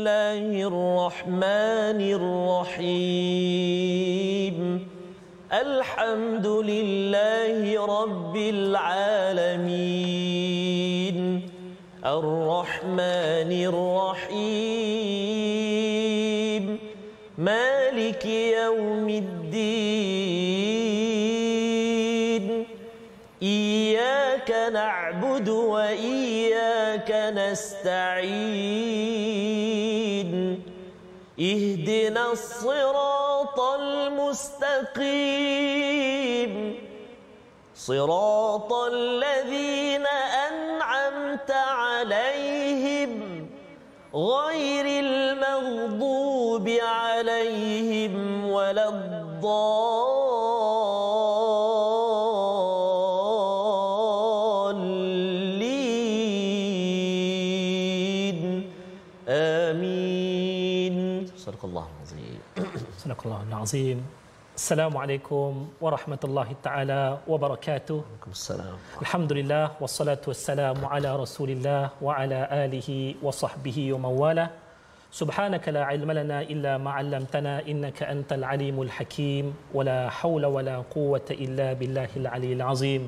الله الرحمن الرحيم الحمد لله رب العالمين الرحمن الرحيم مالك يوم الدين إياك نعبد وإياك نستعين اهدنا الصراط المستقيم صراط الذين أنعمت عليهم غير المغضوب عليهم ولا الضالين آمين صدق الله العظيم صدق الله العظيم. Assalamualaikum warahmatullahi taala wabarakatuh. Waalaikumsalam. Alhamdulillah wassalatu wassalamu ala Rasulillah wa ala alihi wa sahbihi wa mawala. Subhanaka la ilma lana illa ma 'allamtana innaka antal alimul hakim wa la haula wa la quwwata illa billahil aliyil azim.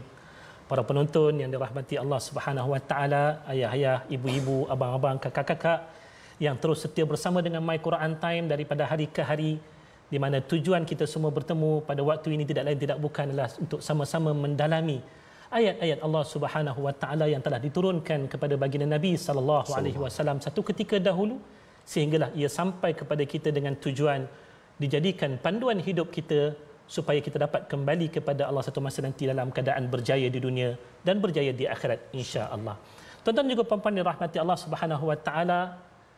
Para penonton yang dirahmati Allah Subhanahu wa taala, ayah-ayah, ibu-ibu, abang-abang, kakak-kakak yang terus setia bersama dengan My Quran Time daripada hari ke hari, di mana tujuan kita semua bertemu pada waktu ini tidak lain tidak bukan adalah untuk sama-sama mendalami ayat-ayat Allah Subhanahu wa taala yang telah diturunkan kepada baginda Nabi sallallahu alaihi wasallam satu ketika dahulu, sehinggalah ia sampai kepada kita dengan tujuan dijadikan panduan hidup kita supaya kita dapat kembali kepada Allah satu masa nanti dalam keadaan berjaya di dunia dan berjaya di akhirat insya-Allah. Tuan-tuan juga puan-puan dirahmati Allah Subhanahu wa taala,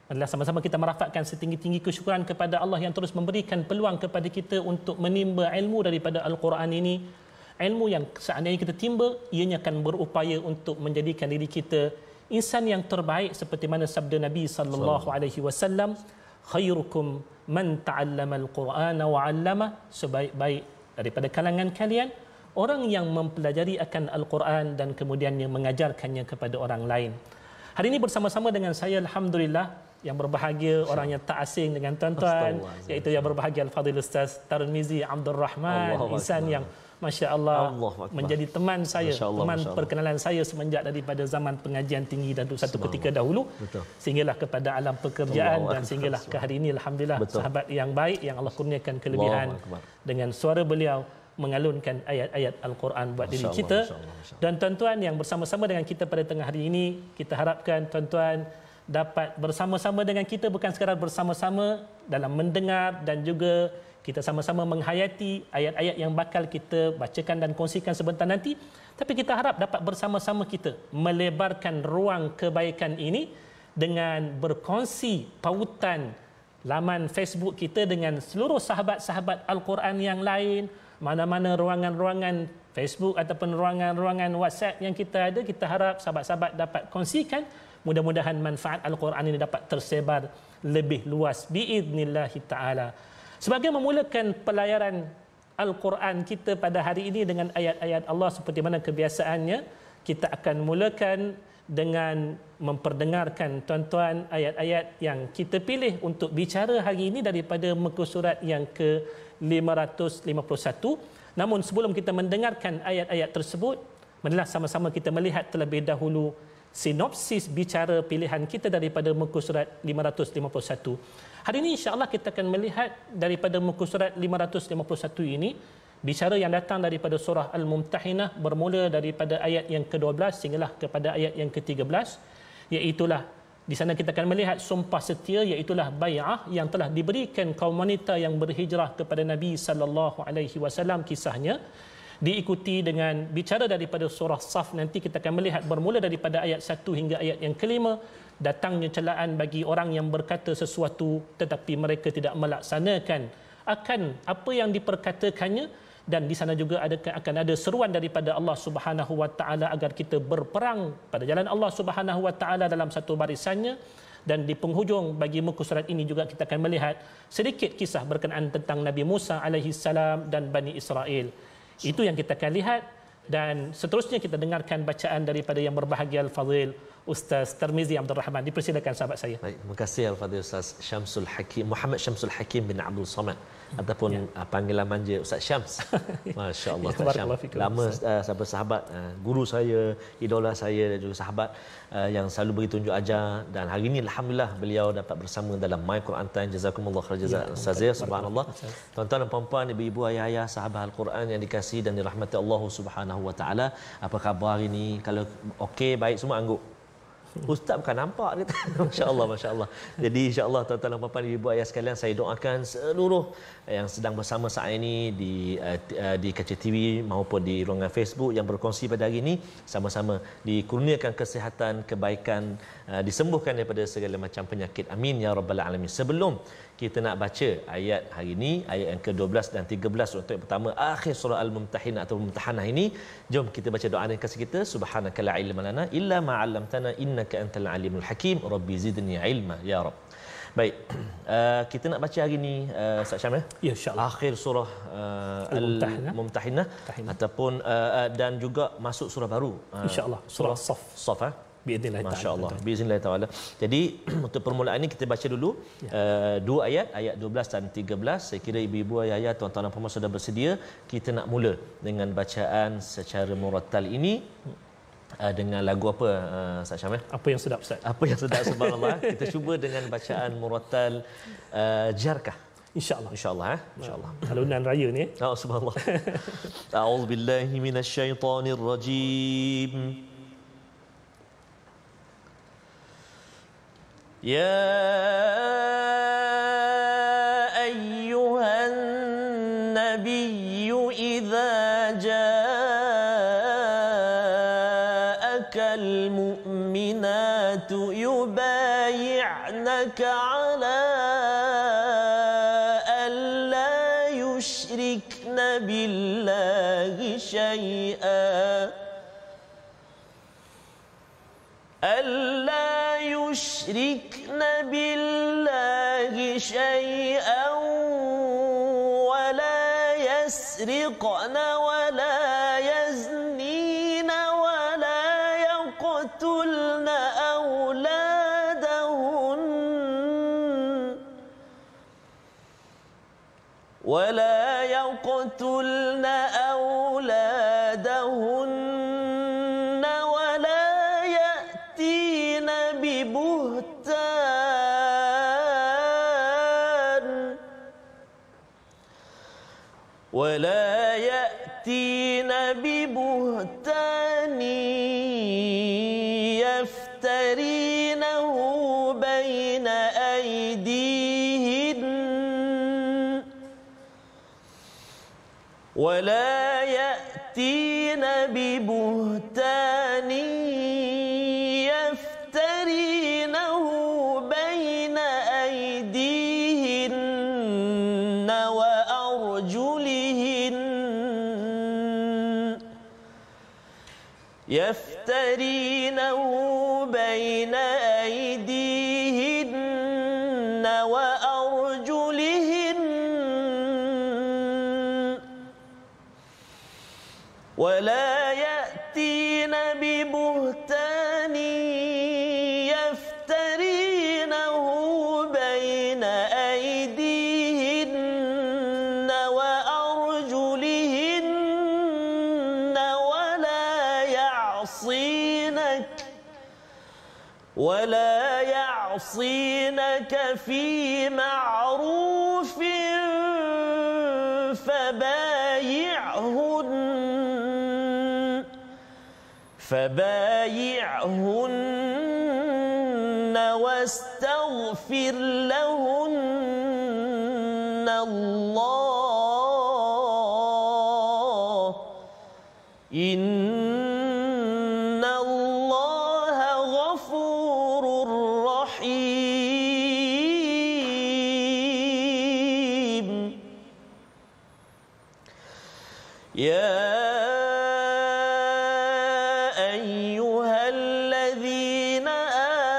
adalah sama-sama kita merafakkan setinggi-tinggi kesyukuran kepada Allah yang terus memberikan peluang kepada kita untuk menimba ilmu daripada Al-Quran ini. Ilmu yang seandainya kita timba, ianya akan berupaya untuk menjadikan diri kita insan yang terbaik seperti mana sabda Nabi sallallahu alaihi wasallam, khairukum man ta'allama al-Qur'ana wa 'allama, sebaik-baik daripada kalangan kalian orang yang mempelajari akan Al-Quran dan kemudiannya mengajarkannya kepada orang lain. Hari ini bersama-sama dengan saya, alhamdulillah, yang berbahagia, orang yang tak asing dengan tuan-tuan, iaitu yang berbahagia Al-Fadhil Ustaz Tarmizi Abdul Rahman, insan yang Masya Allah menjadi teman saya, teman perkenalan saya semenjak daripada zaman pengajian tinggi dan satu ketika dahulu. Betul. Sehinggalah kepada alam pekerjaan dan sehinggalah ke hari ini, alhamdulillah, sahabat yang baik yang Allah kurniakan kelebihan dengan suara beliau mengalunkan ayat-ayat Al-Quran buat diri kita. Dan tuan-tuan yang bersama-sama dengan kita pada tengah hari ini, kita harapkan tuan-tuan dapat bersama-sama dengan kita, bukan sekadar bersama-sama dalam mendengar dan juga kita sama-sama menghayati ayat-ayat yang bakal kita bacakan dan kongsikan sebentar nanti, tapi kita harap dapat bersama-sama kita melebarkan ruang kebaikan ini dengan berkongsi pautan laman Facebook kita dengan seluruh sahabat-sahabat Al-Quran yang lain. Mana-mana ruangan-ruangan Facebook ataupun ruangan-ruangan WhatsApp yang kita ada, kita harap sahabat-sahabat dapat kongsikan. Mudah-mudahan manfaat Al-Quran ini dapat tersebar lebih luas biidnillahi ta'ala. Sebagai memulakan pelayaran Al-Quran kita pada hari ini dengan ayat-ayat Allah seperti mana kebiasaannya, kita akan mulakan dengan memperdengarkan tuan-tuan ayat-ayat yang kita pilih untuk bicara hari ini daripada muka surat yang ke-551. Namun sebelum kita mendengarkan ayat-ayat tersebut, marilah sama-sama kita melihat terlebih dahulu sinopsis bicara pilihan kita daripada muka surat 551. Hari ini insya-Allah kita akan melihat daripada muka surat 551 ini bicara yang datang daripada surah Al-Mumtahinah, bermula daripada ayat yang ke-12 sehinggalah kepada ayat yang ke-13, iaitulah di sana kita akan melihat sumpah setia, iaitulah bai'ah yang telah diberikan kaum wanita yang berhijrah kepada Nabi sallallahu alaihi wasallam, kisahnya diikuti dengan bicara daripada surah Saf. Nanti kita akan melihat bermula daripada ayat 1 hingga ayat yang ke-5, datangnya celaan bagi orang yang berkata sesuatu tetapi mereka tidak melaksanakan akan apa yang diperkatakannya, dan di sana juga akan ada seruan daripada Allah Subhanahu wa taala agar kita berperang pada jalan Allah Subhanahu wa taala dalam satu barisannya. Dan di penghujung bagi muka surat ini juga kita akan melihat sedikit kisah berkenaan tentang Nabi Musa alaihi salam dan Bani Israel. Itu yang kita akan lihat, dan seterusnya kita dengarkan bacaan daripada yang berbahagia Al-Fadhil Ustaz Tarmizi Abdul Rahman. Dipersilakan sahabat saya. Baik, terima kasih Al-Fadhil Ustaz Syamsul Hakim Muhammad Syamsul Hakim bin Abdul Samad ataupun panggilan manja Ustaz Syams. Masya-Allah Ustaz Syams. Lama sahabat-sahabat, guru saya, idola saya dan juga sahabat yang selalu beri tunjuk ajar, dan hari ini alhamdulillah beliau dapat bersama dalam My Quran Time. Jazakumullah khair jazak Ustaz. Subhanallah. Tuan-tuan dan puan-puan, ibu-ibu, ayah-ayah, sahabat Al-Quran yang dikasihi dan dirahmati Allah Subhanahu wa taala. Apa khabar hari ini? Kalau okey, baik semua angguk. Ustaz bukan nampak dia. Masya-Allah, masya-Allah. Jadi insya-Allah tuan-tuan dan puan-puan, ibu ayah sekalian, saya doakan seluruh yang sedang bersama saat ini di kaca TV maupun di ruangan Facebook yang berkongsi pada hari ini, sama-sama dikurniakan kesihatan, kebaikan, disembuhkan daripada segala macam penyakit. Amin ya rabbal alamin. Sebelum kita nak baca ayat hari ini, ayat yang ke-12 dan 13 untuk yang pertama akhir surah Al-Mumtahinah atau Mumtahanah ini, jom kita baca doa ringkas kita. Subhanaka la ilma lana illa ma 'allamtana innaka antal alimul hakim. Rabbi zidni ilma ya rab. Baik, kita nak baca hari ini Ustaz Syam, ya, insya-Allah, akhir surah Al-Mumtahinah ataupun dan juga masuk surah baru, insya-Allah, surah As-Saff. Biiznillah taala. Masya-Allah. Biiznillah taala. Jadi untuk permulaan ini kita baca dulu dua ayat, ayat 12 dan 13. Saya kira ibu-ibu, ayah-ayah, tuan-tuan dan puan-puan sudah bersedia. Kita nak mula dengan bacaan secara murattal ini dengan lagu apa Ustaz Syam? Apa yang sedap Ustaz? Apa yang sedap, subhanallah. Kita cuba dengan bacaan murattal Jarkah. InsyaAllah. InsyaAllah. InsyaAllah. Alunan raya ni. Oh, subhanallah. A'udzubillahi minasyaitonirrajim. يا أيها النبي إذا جاءك المؤمنات يبايعنك على ألا يشركن بالله شيئا يشركن بالله شيئا ولا يسرقن ولا يزنين ولا يقتلن أولادهن ولا يأتين ببهتان يفترينه بين أيديهن ولا يأتين ببهتان يفترينه بين أيديهن وأرجلهن يفترينه بين أيديهن وأرجلهن ولا يأتين ببهتان يفترينه بين أيديهن وأرجلهن ولا يعصينك في معروف فبايعهن واستغفر لهن الله إن الله غفور رحيم. يا أيها الذين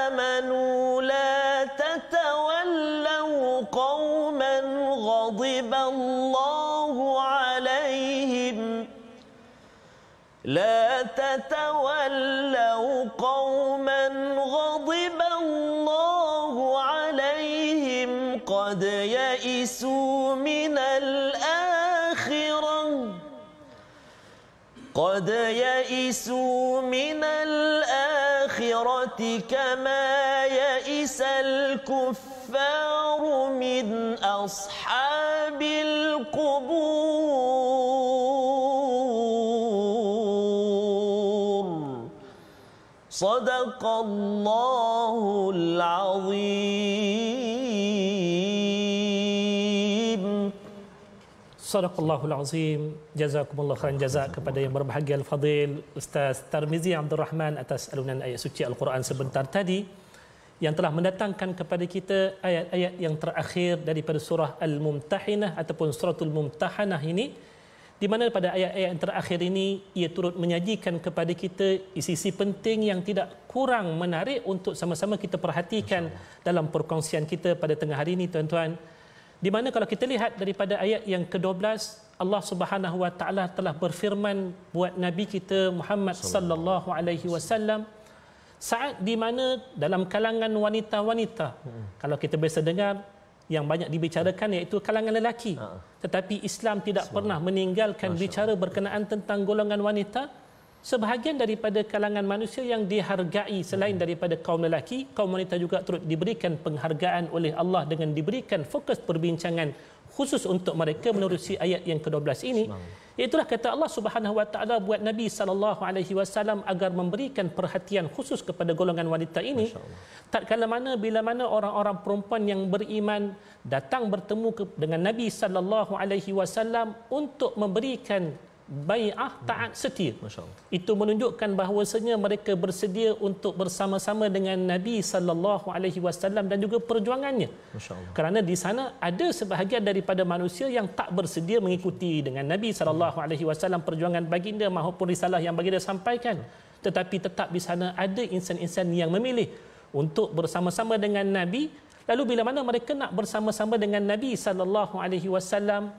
آمنوا لا تتولوا قوما غضب الله عليهم لا تتولوا قوما قد يئسوا من الآخرة كما يئس الكفار من أصحاب القبور صدق الله العظيم. Sadaqallahul Azim. Jazakumullah khairan jazak kepada yang berbahagia Al-Fadil Ustaz Tarmizi Abdul Rahman atas alunan ayat suci Al-Quran sebentar tadi yang telah mendatangkan kepada kita ayat-ayat yang terakhir daripada surah Al-Mumtahinah ataupun suratul Mumtahanah ini, di mana pada ayat-ayat yang terakhir ini ia turut menyajikan kepada kita isi-isi penting yang tidak kurang menarik untuk sama-sama kita perhatikan dalam perkongsian kita pada tengah hari ini, tuan-tuan. Di mana kalau kita lihat daripada ayat yang ke-12, Allah Subhanahu wa taala telah berfirman buat nabi kita Muhammad sallallahu alaihi wasallam saat di mana dalam kalangan wanita-wanita, kalau kita biasa dengar yang banyak dibicarakan iaitu kalangan lelaki, tetapi Islam tidak pernah meninggalkan bicara berkenaan tentang golongan wanita. Sebahagian daripada kalangan manusia yang dihargai selain daripada kaum lelaki, kaum wanita juga turut diberikan penghargaan oleh Allah dengan diberikan fokus perbincangan khusus untuk mereka menerusi ayat yang ke-12 ini. Itulah kata Allah Subhanahu wa taala buat Nabi sallallahu alaihi wasallam agar memberikan perhatian khusus kepada golongan wanita ini. Tatkala mana bila mana orang-orang perempuan yang beriman datang bertemu dengan Nabi sallallahu alaihi wasallam untuk memberikan bai'ah taat setia. Itu menunjukkan bahawasanya mereka bersedia untuk bersama-sama dengan Nabi sallallahu alaihi wasallam dan juga perjuangannya. Kerana di sana ada sebahagian daripada manusia yang tak bersedia mengikuti dengan Nabi sallallahu alaihi wasallam perjuangan baginda maupun risalah yang baginda sampaikan. Tetapi tetap di sana ada insan-insan yang memilih untuk bersama-sama dengan Nabi. Lalu bila mana mereka nak bersama-sama dengan Nabi sallallahu alaihi wasallam,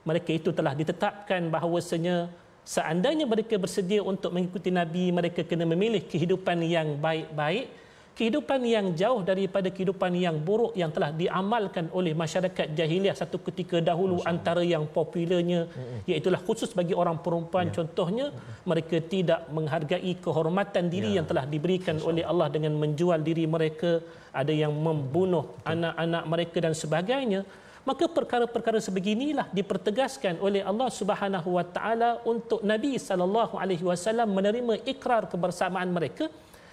mereka itu telah ditetapkan bahawasanya seandainya mereka bersedia untuk mengikuti Nabi, mereka kena memilih kehidupan yang baik-baik, kehidupan yang jauh daripada kehidupan yang buruk yang telah diamalkan oleh masyarakat jahiliah satu ketika dahulu. Antara yang popularnya iaitulah khusus bagi orang perempuan, contohnya mereka tidak menghargai kehormatan diri yang telah diberikan oleh Allah dengan menjual diri mereka, ada yang membunuh anak-anak mereka dan sebagainya. Maka perkara-perkara sebeginilah dipertegaskan oleh Allah Subhanahu wa taala untuk Nabi sallallahu alaihi wasallam menerima ikrar kebersamaan mereka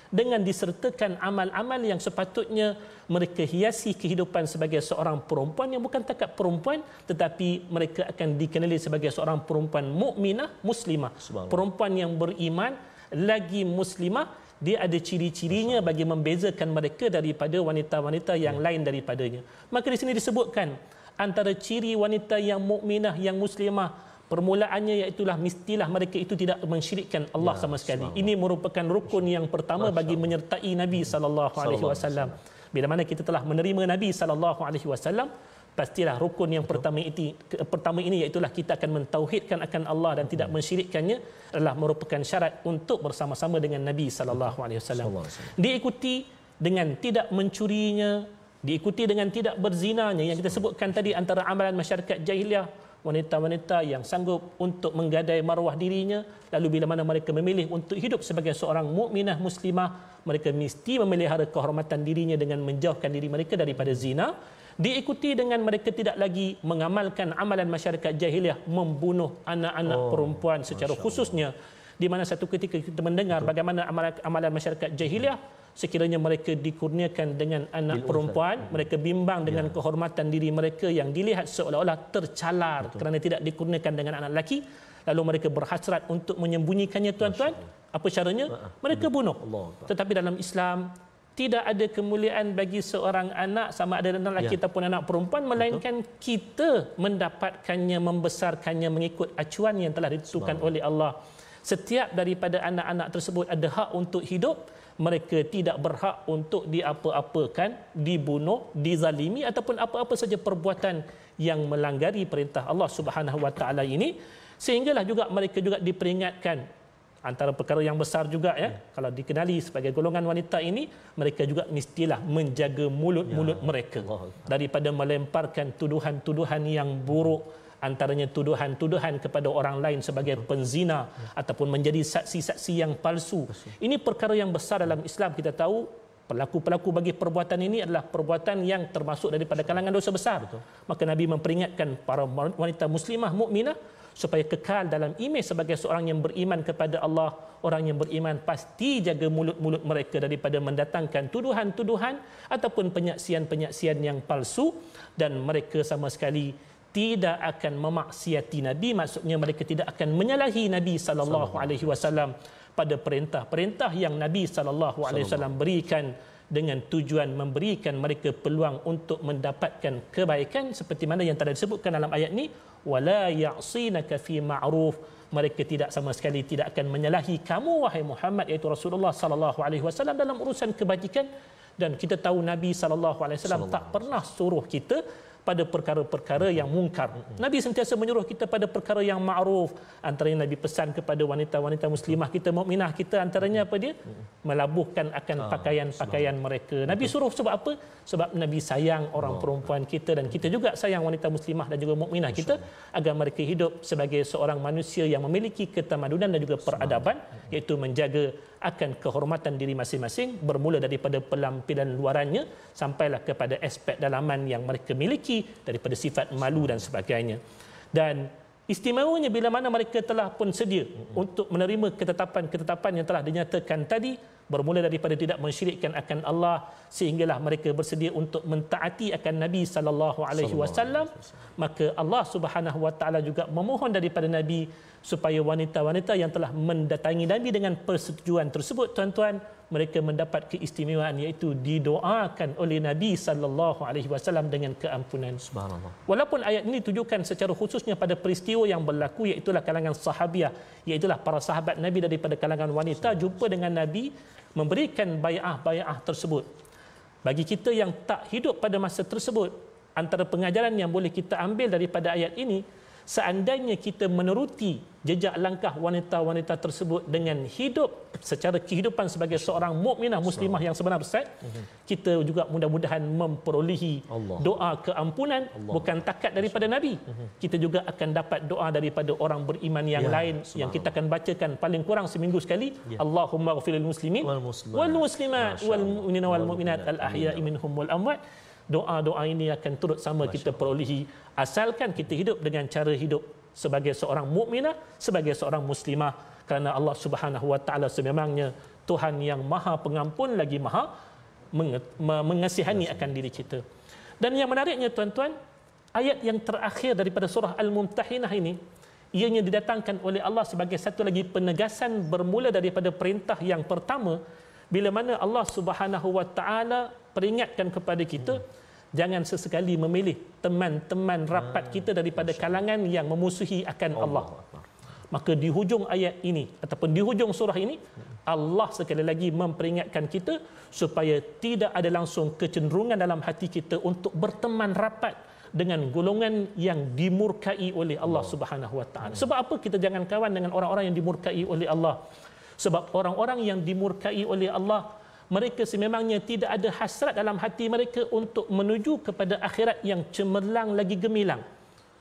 dengan disertakan amal-amal yang sepatutnya mereka hiasi kehidupan sebagai seorang perempuan yang bukan takat perempuan, tetapi mereka akan dikenali sebagai seorang perempuan mukminah muslimah, perempuan yang beriman lagi muslimah. Dia ada ciri-cirinya bagi membezakan mereka daripada wanita-wanita yang lain daripadanya. Maka di sini disebutkan antara ciri wanita yang mukminah, yang muslimah, permulaannya iaitulah mestilah mereka itu tidak mensyirikkan Allah sama sekali. Ini merupakan rukun yang pertama bagi menyertai Nabi sallallahu alaihi wasallam. Bila mana kita telah menerima Nabi sallallahu alaihi wasallam, pastilah rukun yang pertama ini iaitulah kita akan mentauhidkan akan Allah dan tidak mensyirikkannya adalah merupakan syarat untuk bersama-sama dengan Nabi sallallahu alaihi wasallam. Diikuti dengan tidak mencurinya, diikuti dengan tidak berzinanya yang kita sebutkan tadi antara amalan masyarakat jahiliah, wanita-wanita yang sanggup untuk menggadai maruah dirinya, lalu bila mana mereka memilih untuk hidup sebagai seorang mukminah muslimah, mereka mesti memelihara kehormatan dirinya dengan menjauhkan diri mereka daripada zina. Diikuti dengan mereka tidak lagi mengamalkan amalan masyarakat jahiliah, membunuh anak-anak perempuan secara khususnya, di mana satu ketika kita mendengar bagaimana amalan masyarakat jahiliah, sekiranya mereka dikurniakan dengan anak perempuan, mereka bimbang dengan kehormatan diri mereka yang dilihat seolah-olah tercalar kerana tidak dikurniakan dengan anak lelaki, lalu mereka berhasrat untuk menyembunyikannya, tuan-tuan. Apa caranya? Mereka bunuh. Tetapi dalam Islam tidak ada kemuliaan bagi seorang anak, sama ada anak lelaki ataupun anak perempuan, melainkan kita mendapatkannya, membesarkannya mengikut acuan yang telah ditentukan oleh Allah. Setiap daripada anak-anak tersebut ada hak untuk hidup. Mereka tidak berhak untuk diapa-apakan, dibunuh, dizalimi ataupun apa-apa saja perbuatan yang melanggari perintah Allah Subhanahu wa taala ini. Sehinggalah juga mereka juga diperingatkan antara perkara yang besar juga kalau dikenali sebagai golongan wanita ini, mereka juga mestilah menjaga mulut-mulut mereka daripada melemparkan tuduhan-tuduhan yang buruk antaranya tuduhan-tuduhan kepada orang lain sebagai penzina ataupun menjadi saksi-saksi yang palsu. Ini perkara yang besar dalam Islam. Kita tahu pelaku-pelaku bagi perbuatan ini adalah perbuatan yang termasuk daripada kalangan dosa besar. Maka Nabi memperingatkan para wanita muslimah mukminah supaya kekal dalam imej sebagai seorang yang beriman kepada Allah. Orang yang beriman pasti jaga mulut-mulut mereka daripada mendatangkan tuduhan-tuduhan ataupun penyaksian-penyaksian yang palsu, dan mereka sama sekali tidak akan memaksiati Nabi. Maksudnya mereka tidak akan menyalahi Nabi sallallahu alaihi wasallam pada perintah-perintah yang Nabi sallallahu alaihi wasallam berikan dengan tujuan memberikan mereka peluang untuk mendapatkan kebaikan, seperti mana yang telah disebutkan dalam ayat ini, wala ya'sinaka fi ma'ruf. Mereka tidak sama sekali tidak akan menyalahi kamu wahai Muhammad, iaitu Rasulullah sallallahu alaihi wasallam, dalam urusan kebajikan. Dan kita tahu Nabi sallallahu alaihi wasallam tak pernah suruh kita pada perkara-perkara yang mungkar. Nabi sentiasa menyuruh kita pada perkara yang ma'ruf. Antaranya Nabi pesan kepada wanita-wanita muslimah kita, mukminah kita, antaranya apa dia? Melabuhkan akan pakaian-pakaian mereka. Nabi suruh sebab apa? Sebab Nabi sayang orang perempuan kita, dan kita juga sayang wanita muslimah dan juga mukminah kita, agar mereka hidup sebagai seorang manusia yang memiliki ketamadunan dan juga peradaban, iaitu menjaga akan kehormatan diri masing-masing, bermula daripada penampilan luarannya sampailah kepada aspek dalaman yang mereka miliki, daripada sifat malu dan sebagainya. Dan istimewanya bila mana mereka telah pun sedia untuk menerima ketetapan-ketetapan yang telah dinyatakan tadi, bermula daripada tidak mensyirikkan akan Allah, sehinggalah mereka bersedia untuk mentaati akan Nabi sallallahu alaihi wasallam, maka Allah Subhanahu wa taala juga memohon daripada Nabi supaya wanita-wanita yang telah mendatangi Nabi dengan persetujuan tersebut, tuan-tuan, mereka mendapat keistimewaan, iaitu didoakan oleh Nabi sallallahu alaihi wasallam dengan keampunan. Subhanallah. Walaupun ayat ini ditujukan secara khususnya pada peristiwa yang berlaku, iaitu kalangan sahabiah, iaitu para sahabat Nabi daripada kalangan wanita jumpa dengan Nabi memberikan bai'ah tersebut. Bagi kita yang tak hidup pada masa tersebut, antara pengajaran yang boleh kita ambil daripada ayat ini, seandainya kita meneruti jejak langkah wanita-wanita tersebut dengan hidup secara kehidupan sebagai seorang mukminah muslimah yang sebenar, Ustaz, kita juga mudah-mudahan memperolehi doa keampunan, bukan takat daripada Nabi. Kita juga akan dapat doa daripada orang beriman yang lain yang kita akan bacakan paling kurang seminggu sekali. Allahumma ghfiril muslimin wal muslimat wal mu'minina wal mu'minat al ahya'i minhum wal amwat. Doa-doa ini akan turut sama kita perolehi asalkan kita hidup dengan cara hidup sebagai seorang mukminah, sebagai seorang muslimah, kerana Allah Subhanahu wa taala sememangnya Tuhan yang Maha Pengampun lagi Maha mengasihani akan diri kita. Dan yang menariknya, tuan-tuan, ayat yang terakhir daripada surah Al-Mumtahinah ini, ianya didatangkan oleh Allah sebagai satu lagi penegasan bermula daripada perintah yang pertama, bila mana Allah Subhanahu wa taala peringatkan kepada kita, jangan sesekali memilih teman-teman rapat kita daripada kalangan yang memusuhi akan Allah. Maka di hujung ayat ini ataupun di hujung surah ini, Allah sekali lagi memperingatkan kita supaya tidak ada langsung kecenderungan dalam hati kita untuk berteman rapat dengan golongan yang dimurkai oleh Allah Subhanahu wa taala. Sebab apa kita jangan kawan dengan orang-orang yang dimurkai oleh Allah? Sebab orang-orang yang dimurkai oleh Allah, mereka sememangnya tidak ada hasrat dalam hati mereka untuk menuju kepada akhirat yang cemerlang lagi gemilang.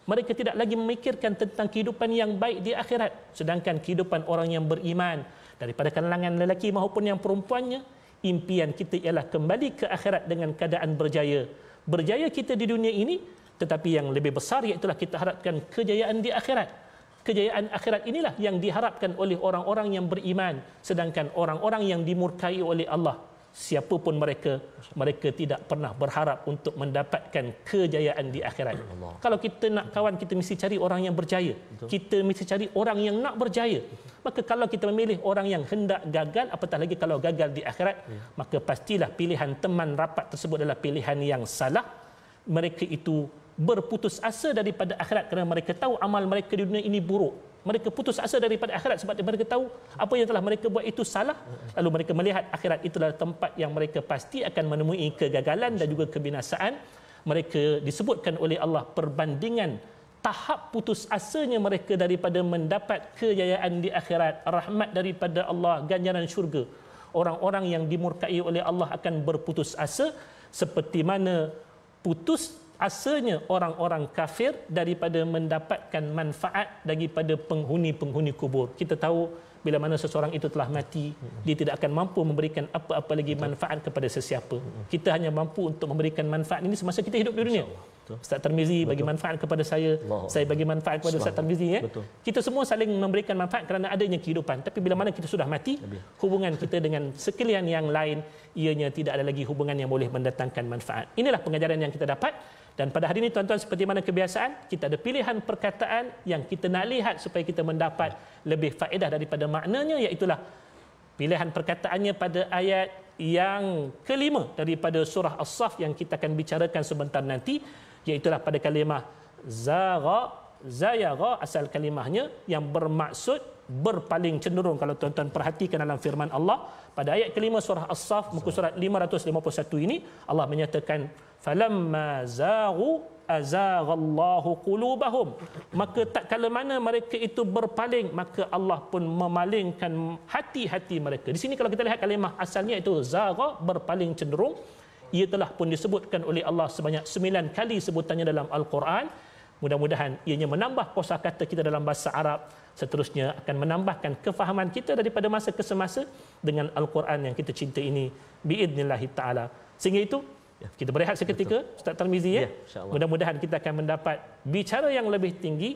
Mereka tidak lagi memikirkan tentang kehidupan yang baik di akhirat. Sedangkan kehidupan orang yang beriman daripada kalangan lelaki maupun yang perempuannya, impian kita ialah kembali ke akhirat dengan keadaan berjaya. Berjaya kita di dunia ini, tetapi yang lebih besar iaitulah kita harapkan kejayaan di akhirat. Kejayaan akhirat inilah yang diharapkan oleh orang-orang yang beriman. Sedangkan orang-orang yang dimurkai oleh Allah, siapapun mereka, mereka tidak pernah berharap untuk mendapatkan kejayaan di akhirat. Kalau kita nak kawan, kita mesti cari orang yang berjaya. Kita mesti cari orang yang nak berjaya. Maka kalau kita memilih orang yang hendak gagal, apatah lagi kalau gagal di akhirat, maka pastilah pilihan teman rapat tersebut adalah pilihan yang salah. Mereka itu berputus asa daripada akhirat kerana mereka tahu amal mereka di dunia ini buruk. Mereka putus asa daripada akhirat sebab mereka tahu apa yang telah mereka buat itu salah. Lalu mereka melihat akhirat itulah tempat yang mereka pasti akan menemui kegagalan dan juga kebinasaan. Mereka disebutkan oleh Allah perbandingan tahap putus asanya mereka daripada mendapat kejayaan di akhirat, rahmat daripada Allah, ganjaran syurga. Orang-orang yang dimurkai oleh Allah akan berputus asa seperti mana putus asanya orang-orang kafir daripada mendapatkan manfaat daripada penghuni-penghuni kubur. Kita tahu bila mana seseorang itu telah mati, dia tidak akan mampu memberikan apa-apa lagi manfaat kepada sesiapa. Kita hanya mampu untuk memberikan manfaat ini semasa kita hidup di dunia. Ustaz Tarmizi bagi manfaat kepada saya bagi manfaat kepada Ustaz Tarmizi. Kita semua saling memberikan manfaat kerana adanya kehidupan. Tapi bila mana kita sudah mati, hubungan kita dengan sekalian yang lain, ianya tidak ada lagi hubungan yang boleh mendatangkan manfaat. Inilah pengajaran yang kita dapat. Dan pada hari ini tuan-tuan, seperti mana kebiasaan, kita ada pilihan perkataan yang kita nak lihat supaya kita mendapat lebih faedah daripada maknanya, iaitulah pilihan perkataannya pada ayat yang kelima daripada surah As-Saff yang kita akan bicarakan sebentar nanti, iaitulah pada kalimah zagha, zayagha, asal kalimahnya yang bermaksud berpaling cenderung. Kalau tuan-tuan perhatikan dalam firman Allah pada ayat kelima surah As-Saff muka surat 551 ini, Allah menyatakan falamma zaghu azaghallahu qulubahum, maka tak kala mana mereka itu berpaling, maka Allah pun memalingkan hati-hati mereka. Di sini kalau kita lihat kalimah asalnya itu zagha, berpaling cenderung, ia telah pun disebutkan oleh Allah sebanyak 9 kali sebutannya dalam Al-Quran. Mudah-mudahan ianya menambah kosakata kita dalam bahasa Arab, seterusnya akan menambahkan kefahaman kita daripada masa ke semasa dengan Al-Quran yang kita cinta ini biidznillah taala. Sehingga itu kita berehat seketika, Ustaz Tarmizi, ya. Mudah-mudahan kita akan mendapat bicara yang lebih tinggi,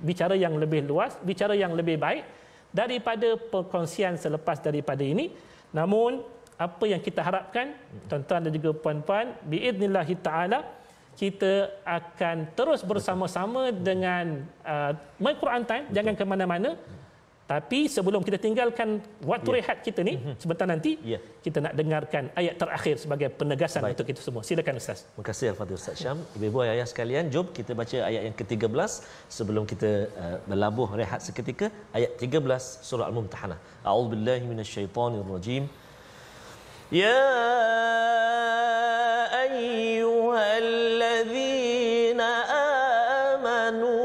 bicara yang lebih luas, bicara yang lebih baik daripada perkongsian selepas daripada ini. Namun apa yang kita harapkan, tuan-tuan dan juga puan-puan, biidznillah taala, kita akan terus bersama-sama dengan My Quran Time. Jangan ke mana-mana. Tapi sebelum kita tinggalkan waktu rehat kita ni sebentar nanti, kita nak dengarkan ayat terakhir sebagai penegasan untuk kita semua. Silakan Ustaz. Terima kasih Al-Fadhil Ustaz Syam. Ibu-ibu ayah sekalian, jom kita baca ayat yang ke-13 sebelum kita berlabuh rehat seketika. Ayat 13 surah Al-Mumtahanah. A'udzubillahi minasyaitonirrajim. Ya ayyuhalladzina amanu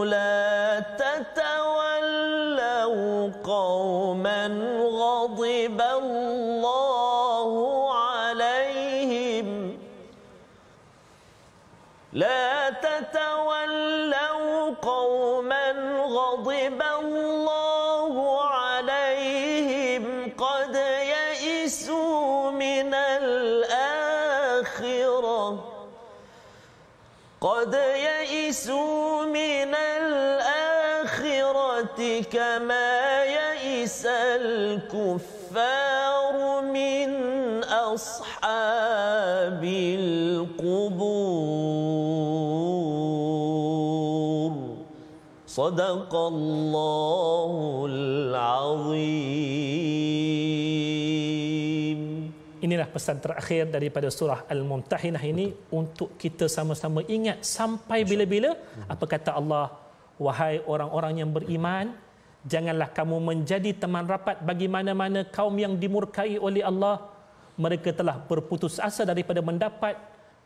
la tatawallaw qauman ghadiballahu alaihim la tatawallaw qauman ghadiballahu alaihim qad ya'isu minal akhirah قد يئسوا من الآخرة كما يئس الكفار من أصحاب القبور صدق الله العظيم. Inilah pesan terakhir daripada surah Al-Mumtahinah ini untuk kita sama-sama ingat sampai bila-bila. Apa kata Allah? Wahai orang-orang yang beriman, janganlah kamu menjadi teman rapat bagi mana-mana kaum yang dimurkai oleh Allah. Mereka telah berputus asa daripada mendapat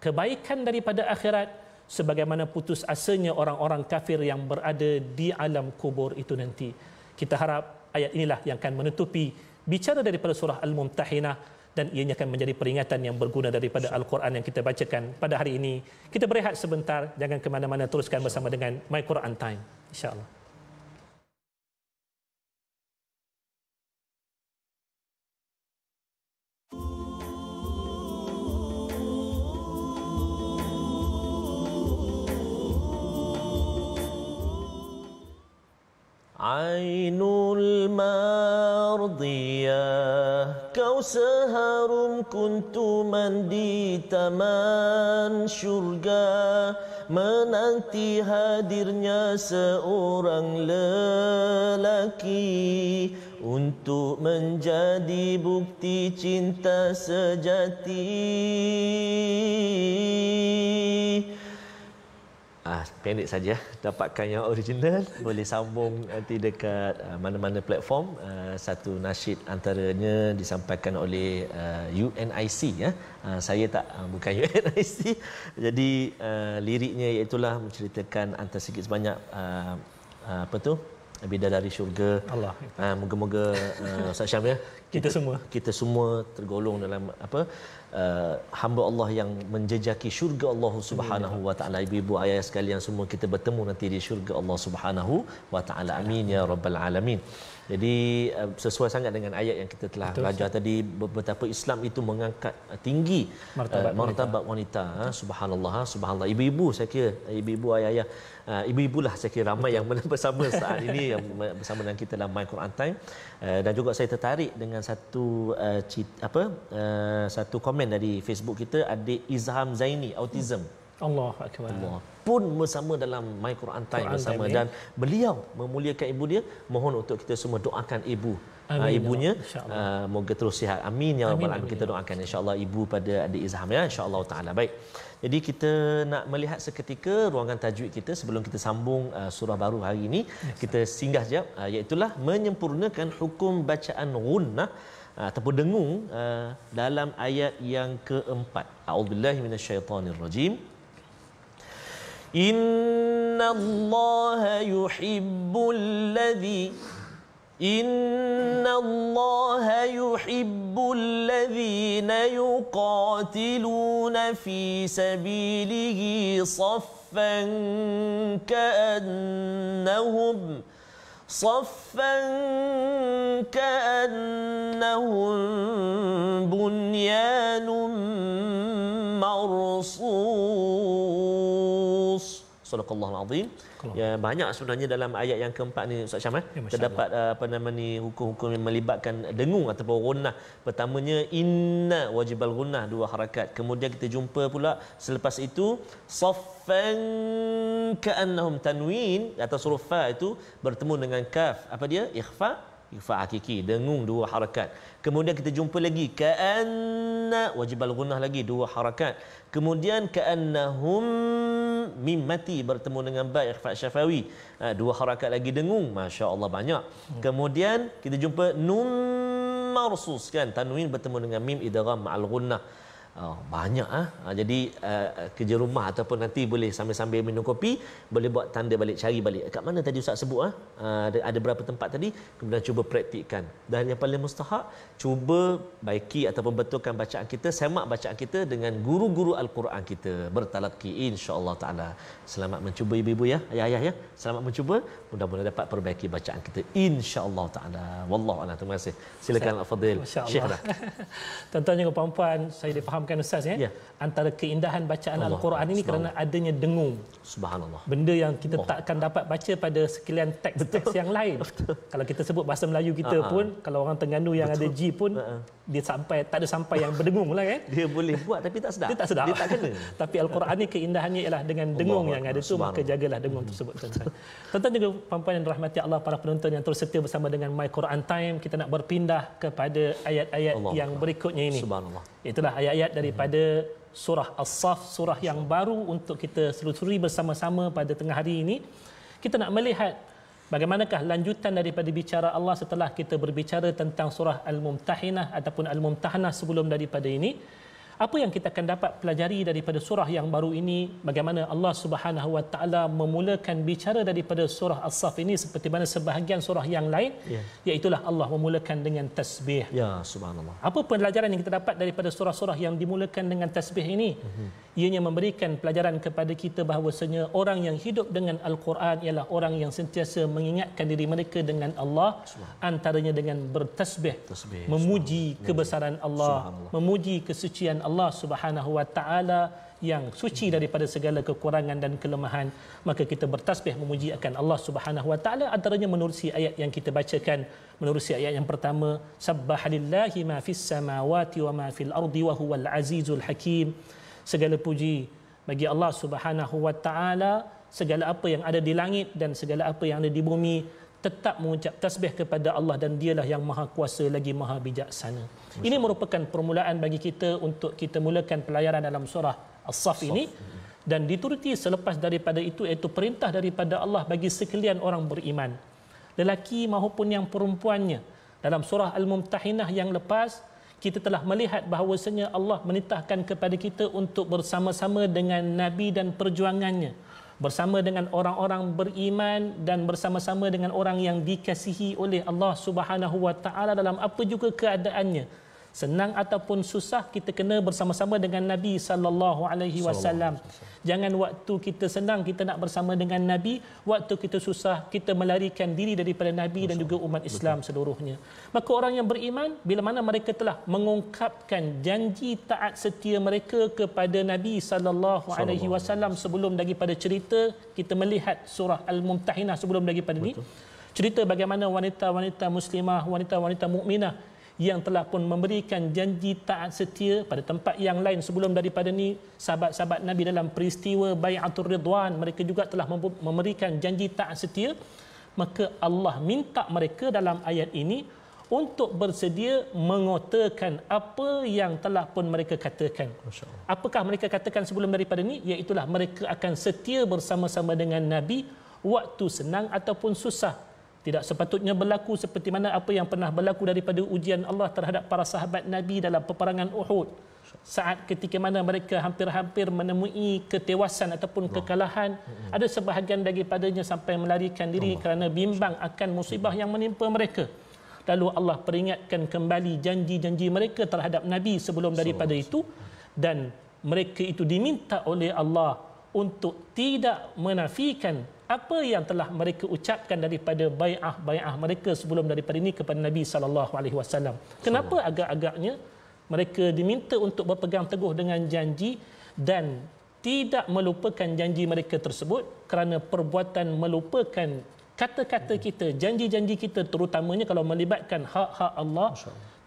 kebaikan daripada akhirat, sebagaimana putus asanya orang-orang kafir yang berada di alam kubur itu nanti. Kita harap ayat inilah yang akan menutupi bicara daripada surah Al-Mumtahinah, dan ianya akan menjadi peringatan yang berguna daripada Al-Quran yang kita bacakan pada hari ini. Kita berehat sebentar, jangan ke mana-mana, teruskan bersama dengan My Quran Time, insya-Allah. Ainul mardiyah, kau seharum kuntuman di taman syurga, menanti hadirnya seorang lelaki untuk menjadi bukti cinta sejati. Pendek saja, dapatkan yang original, boleh sambung nanti dekat mana-mana platform. Satu nasyid antaranya disampaikan oleh UNIC, ya. Saya tak, bukan UNIC. Jadi liriknya iaitulah menceritakan antara sikit sebanyak bidadari syurga. Allah. Moga-moga Ustaz Syam, ya, kita semua tergolong dalam apa hamba Allah yang menjejaki syurga Allah Subhanahu wa taala. Ibu-ibu ayah sekalian semua kita bertemu nanti di syurga Allah Subhanahu wa taala. Amin ya rabbal alamin. Jadi sesuai sangat dengan ayat yang kita telah belajar tadi, betapa Islam itu mengangkat tinggi martabat wanita. Subhanallah, subhanallah. Ibu-ibu, saya kira ibu-ibu ayah-ayah, ibu-ibulah saya kira ramai yang bersama saat ini yang bersama dengan kita dalam My Quran Time. Dan juga saya tertarik dengan satu komen dari Facebook kita, adik Izham Zaini, autism. Allah Akbar. Allah pun bersama dalam My Quran Time bersama dan beliau memuliakan ibu dia. Mohon untuk kita semua doakan ibu. Ibunya moga terus sihat. Amin ya rabbal alamin. Kita doakan insya-Allah ibu pada adik Izham ya, insya-Allah taala. Baik. Jadi kita nak melihat seketika ruangan tajwid kita sebelum kita sambung surah baru hari ini. Kita singgah sekejap, iaitu menyempurnakan hukum bacaan gunnah ataupun dengung dalam ayat yang keempat. A'udzubillahi minasyaitonirrajim. Innallaha yuhibbul ladzina yuqatiluna fi sabilihi saffan ka'annahum bunyanun marsus. Sadaqallahul azim. Ya, banyak sebenarnya dalam ayat yang keempat ni Ustaz Syam terdapat hukum-hukum yang melibatkan dengung ataupun gunnah. Pertamanya inna wajibal gunnah, 2 harakat. Kemudian kita jumpa pula selepas itu saffan ka'annahum tanwin atau huruf fa itu bertemu dengan kaf. Apa dia? Ikhfa hakiki, dengung 2 harakat. Kemudian kita jumpa lagi ka'anna wajibal gunnah lagi 2 harakat. Kemudian ka'annahum mim mati bertemu dengan ba ikhfa syafawi, 2 harakat lagi dengung. Masya-Allah banyak. Kemudian kita jumpa nun marsus kan, tanwin bertemu dengan mim idgham ma'al gunnah. Banyak jadi kerja rumah ataupun nanti boleh sambil-sambil minum kopi boleh buat tanda balik, cari balik kat mana tadi Ustaz sebut ada berapa tempat tadi, kemudian cuba praktikkan. Dan yang paling mustahak, cuba baiki ataupun betulkan bacaan kita, semak bacaan kita dengan guru-guru al-Quran kita, bertalaqi insya-Allah taala. Selamat mencuba ibu-ibu ya, ayah-ayah ya, selamat mencuba, mudah-mudahan dapat perbaiki bacaan kita insya-Allah taala. Wallahu a'lam. Terima kasih. Silakan al-fadil Syekh. Tuan-tuan dan puan-puan, saya difahamkan Ustaz ya. Antara keindahan bacaan Al-Quran ini kerana adanya dengung. Subhanallah. Benda yang kita takkan dapat baca pada sekalian teks-teks yang lain. Kalau kita sebut bahasa Melayu kita pun, kalau orang Terengganu yang ada G pun, dia tak ada sampai yang berdengung lah kan. Dia boleh buat tapi tak sedap. Dia tak kena. Tapi Al-Quran ni keindahannya ialah dengan dengung yang ada tu, maka jagalah dengung tersebut. Tuan-tuan juga puan-puan yang dirahmati Allah, para penonton yang terus setia bersama dengan My Quran Time, kita nak berpindah kepada ayat-ayat yang berikutnya ini. Subhanallah. Itulah ayat-ayat daripada surah As-Saff, surah yang baru untuk kita selusuri bersama-sama pada tengah hari ini. Kita nak melihat bagaimanakah lanjutan daripada bicara Allah setelah kita berbicara tentang surah Al-Mumtahinah ataupun Al-Mumtahanah sebelum daripada ini. Apa yang kita akan dapat pelajari daripada surah yang baru ini, bagaimana Allah Subhanahu wa taala memulakan bicara daripada surah As-Saff ini seperti mana sebahagian surah yang lain, iaitu Allah memulakan dengan tasbih. Ya, subhanallah. Apa pelajaran yang kita dapat daripada surah-surah yang dimulakan dengan tasbih ini? Ianya memberikan pelajaran kepada kita bahawasanya orang yang hidup dengan Al-Quran ialah orang yang sentiasa mengingatkan diri mereka dengan Allah, antaranya dengan bertasbih, memuji kebesaran Allah, memuji kesucian Allah Subhanahu wa taala yang suci daripada segala kekurangan dan kelemahan. Maka kita bertasbih memuji akan Allah Subhanahu wa taala, antaranya menerusi ayat yang kita bacakan, menerusi ayat yang pertama, subhanallahi ma fis samawati wa ma fil ardi wa huwal azizul hakim. Segala puji bagi Allah Subhanahu wa taala, segala apa yang ada di langit dan segala apa yang ada di bumi tetap mengucap tasbih kepada Allah, dan dialah yang maha kuasa lagi maha bijaksana. Ini merupakan permulaan bagi kita untuk kita mulakan pelajaran dalam surah As-Saff ini, dan dituruti selepas daripada itu iaitu perintah daripada Allah bagi sekalian orang beriman, lelaki maupun yang perempuannya. Dalam surah Al-Mumtahinah yang lepas, kita telah melihat bahawasanya Allah menitahkan kepada kita untuk bersama-sama dengan Nabi dan perjuangannya, bersama dengan orang-orang beriman dan bersama-sama dengan orang yang dikasihi oleh Allah Subhanahu wa taala dalam apa juga keadaannya. Senang ataupun susah, kita kena bersama-sama dengan Nabi sallallahu alaihi wasallam. Jangan waktu kita senang kita nak bersama dengan Nabi, waktu kita susah kita melarikan diri daripada Nabi dan juga umat Islam seluruhnya. Maka orang yang beriman, bila mana mereka telah mengungkapkan janji taat setia mereka kepada Nabi sallallahu alaihi wasallam, sebelum daripada cerita kita melihat surah Al-Mumtahinah, sebelum daripada ni cerita bagaimana wanita-wanita muslimah, wanita-wanita mukminah yang telah pun memberikan janji taat setia pada tempat yang lain sebelum daripada ni. Sahabat-sahabat Nabi dalam peristiwa Bai'atul Ridwan, mereka juga telah memberikan janji taat setia. Maka Allah minta mereka dalam ayat ini untuk bersedia mengotakan apa yang telah pun mereka katakan. Apakah mereka katakan sebelum daripada ni? Iaitulah mereka akan setia bersama-sama dengan Nabi waktu senang ataupun susah. Tidak sepatutnya berlaku seperti mana apa yang pernah berlaku daripada ujian Allah terhadap para sahabat Nabi dalam peperangan Uhud. Saat ketika mana mereka hampir-hampir menemui ketewasan ataupun kekalahan, ada sebahagian daripadanya sampai melarikan diri kerana bimbang akan musibah yang menimpa mereka. Lalu Allah peringatkan kembali janji-janji mereka terhadap Nabi sebelum daripada itu, dan mereka itu diminta oleh Allah untuk tidak menafikan apa yang telah mereka ucapkan daripada bai'ah mereka sebelum daripada ini kepada Nabi sallallahu alaihi wasallam. Kenapa agak-agaknya mereka diminta untuk berpegang teguh dengan janji dan tidak melupakan janji mereka tersebut? Kerana perbuatan melupakan kata-kata kita, janji-janji kita, terutamanya kalau melibatkan hak-hak Allah,